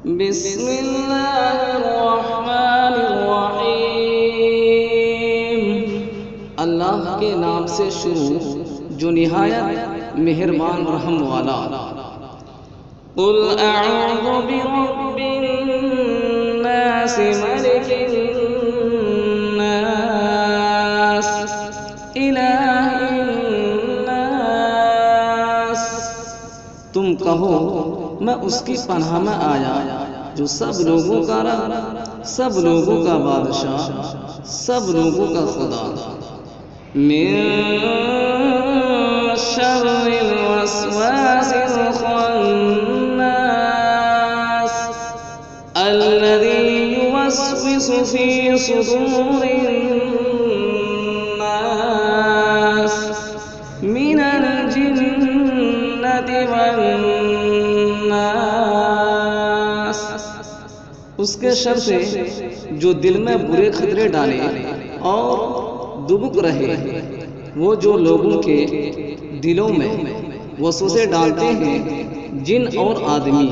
بسم اللہ الرحمن الرحیم، اللہ کے نام سے شروع جو نہایت مہربان رحم والا۔ قل اعوذ برب الناس ملک الناس الہ الناس، تم کہو میں اس کی پناہ میں آیا جو سب لوگوں کا رب، سب لوگوں کا بادشاہ، سب لوگوں کا خدا۔ من شر الوسواس الخناس الذي يوسوس في صدور الناس من الجنة والناس، اس کے شر سے جو دل میں برے خطرے ڈالے اور دبک رہے، وہ جو لوگوں کے دلوں میں وسوسے ڈالتے ہیں، جن اور آدمی۔